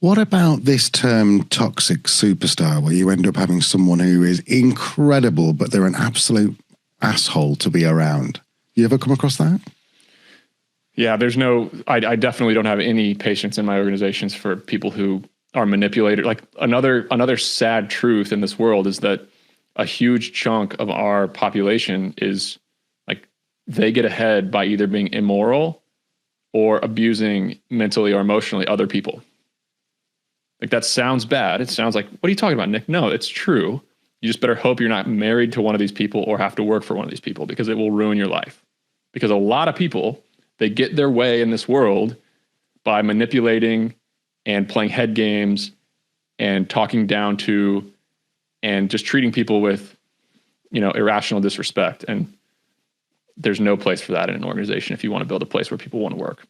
What about this term toxic superstar, where you end up having someone who is incredible, but they're an absolute asshole to be around? You ever come across that? Yeah, I definitely don't have any patience in my organizations for people who are manipulated. Like another sad truth in this world is that a huge chunk of our population is like, they get ahead by either being immoral or abusing mentally or emotionally other people. Like, that sounds bad. It sounds like, what are you talking about, Nick? No, it's true. You just better hope you're not married to one of these people or have to work for one of these people, because it will ruin your life. Because a lot of people, they get their way in this world by manipulating and playing head games and talking down to and just treating people with, irrational disrespect. And there's no place for that in an organization if you want to build a place where people want to work.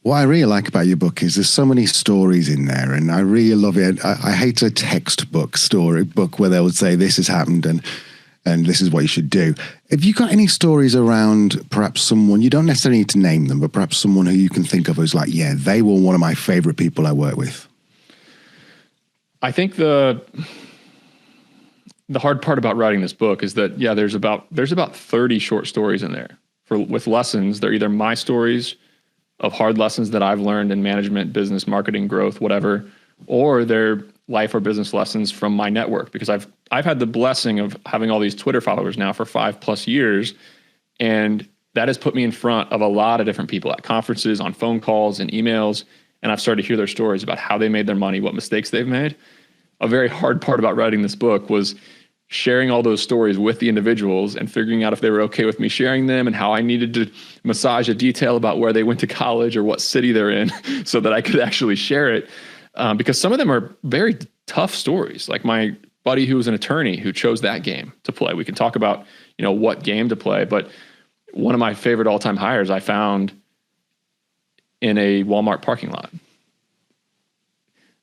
What I really like about your book is there's so many stories in there, and I really love it. I hate a textbook book where they would say this has happened and this is what you should do. Have you got any stories around perhaps someone, you don't necessarily need to name them, but perhaps someone who you can think of who's like, yeah, they were one of my favorite people I work with? I think the hard part about writing this book is that, yeah, there's about 30 short stories in there with lessons. They're either my stories of hard lessons that I've learned in management, business, marketing, growth, whatever, or they're life or business lessons from my network, because I've had the blessing of having all these Twitter followers now for 5+ years. And that has put me in front of a lot of different people at conferences, on phone calls and emails. And I've started to hear their stories about how they made their money, what mistakes they've made. A very hard part about writing this book was sharing all those stories with the individuals and figuring out if they were okay with me sharing them, and how I needed to massage a detail about where they went to college or what city they're in so that I could actually share it. Because some of them are very tough stories. Like my buddy who was an attorney who chose that game to play. We can talk about, what game to play, but one of my favorite all-time hires I found in a Walmart parking lot.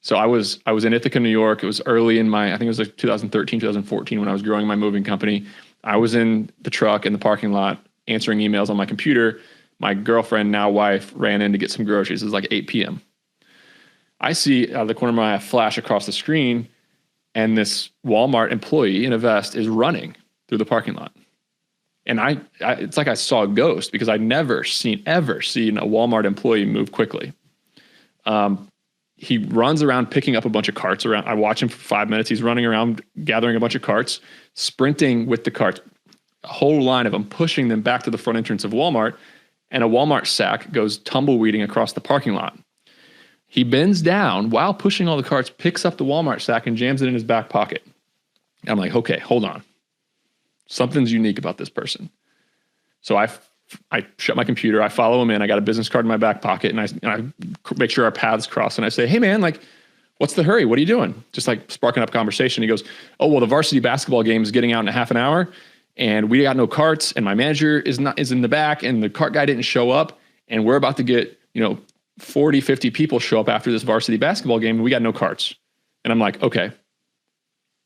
So I was in Ithaca, New York. It was early in I think it was like 2013, 2014 when I was growing my moving company. I was in the truck in the parking lot answering emails on my computer. My girlfriend, now wife, ran in to get some groceries. It was like 8 p.m. I see out of the corner of my eye a flash across the screen, and this Walmart employee in a vest is running through the parking lot. And it's like I saw a ghost, because I'd never seen a Walmart employee move quickly. He runs around picking up a bunch of carts around. I watch him for 5 minutes. He's running around gathering a bunch of carts, sprinting with the carts, a whole line of them, pushing them back to the front entrance of Walmart. And a Walmart sack goes tumbleweeding across the parking lot. He bends down while pushing all the carts, picks up the Walmart sack and jams it in his back pocket. And I'm like, okay, hold on. Something's unique about this person. So I shut my computer. I follow him in. I got a business card in my back pocket, and I make sure our paths cross. And I say, hey man, like, what's the hurry? What are you doing? Just like sparking up conversation. He goes, oh, well, the varsity basketball game is getting out in a half an hour, and we got no carts, and my manager is in the back, and the cart guy didn't show up, and we're about to get, 40, 50 people show up after this varsity basketball game, and we got no carts. And I'm like, okay,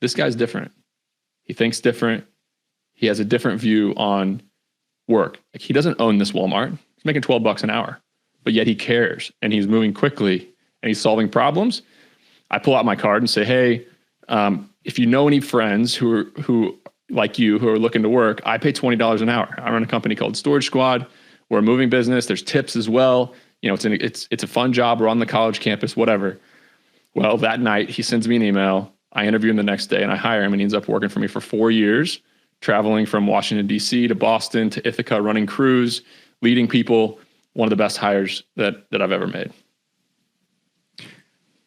this guy's different. He thinks different. He has a different view on work. Like, he doesn't own this Walmart. He's making $12 an hour, but yet he cares, and he's moving quickly, and he's solving problems. I pull out my card and say, hey, if you know any friends who like you, who are looking to work, I pay $20 an hour. I run a company called Storage Squad. We're a moving business. There's tips as well. It's a fun job. We're on the college campus, whatever. Well, that night he sends me an email. I interview him the next day, and I hire him, and he ends up working for me for 4 years, traveling from Washington, D.C. to Boston to Ithaca, running crews, leading people. One of the best hires that I've ever made.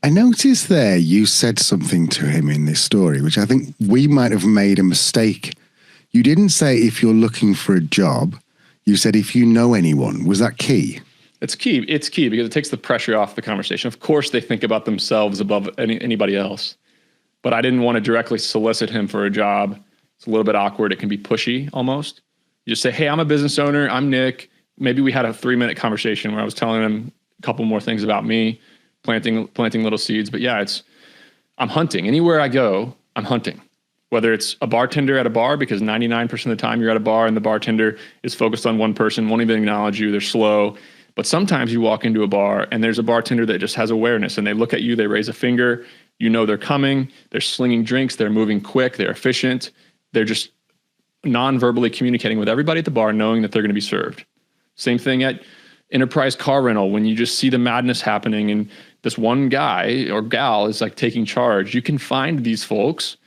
I noticed there you said something to him in this story, which I think we might have made a mistake. You didn't say if you're looking for a job. You said if you know anyone. Was that key? It's key. It's key because it takes the pressure off the conversation. Of course, they think about themselves above anybody else. But I didn't want to directly solicit him for a job. It's a little bit awkward. It can be pushy almost. You just say, hey, I'm a business owner. I'm Nick. Maybe we had a 3-minute conversation where I was telling him a couple more things about me, planting little seeds. But yeah, I'm hunting. Anywhere I go, I'm hunting. Whether it's a bartender at a bar, because 99% of the time you're at a bar and the bartender is focused on one person, won't even acknowledge you. They're slow. But sometimes you walk into a bar and there's a bartender that just has awareness, and they look at you, they raise a finger, you know they're coming, they're slinging drinks, they're moving quick, they're efficient, they're just non-verbally communicating with everybody at the bar, knowing that they're going to be served. Same thing at Enterprise Car Rental, when you just see the madness happening and this one guy or gal is like taking charge. You can find these folks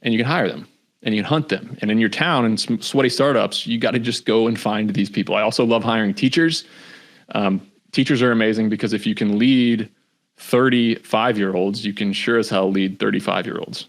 and you can hire them and you can hunt them. And in your town and some sweaty startups, you got to just go and find these people. I also love hiring teachers. Teachers are amazing because if you can lead 35-year-olds, you can sure as hell lead 35-year-olds.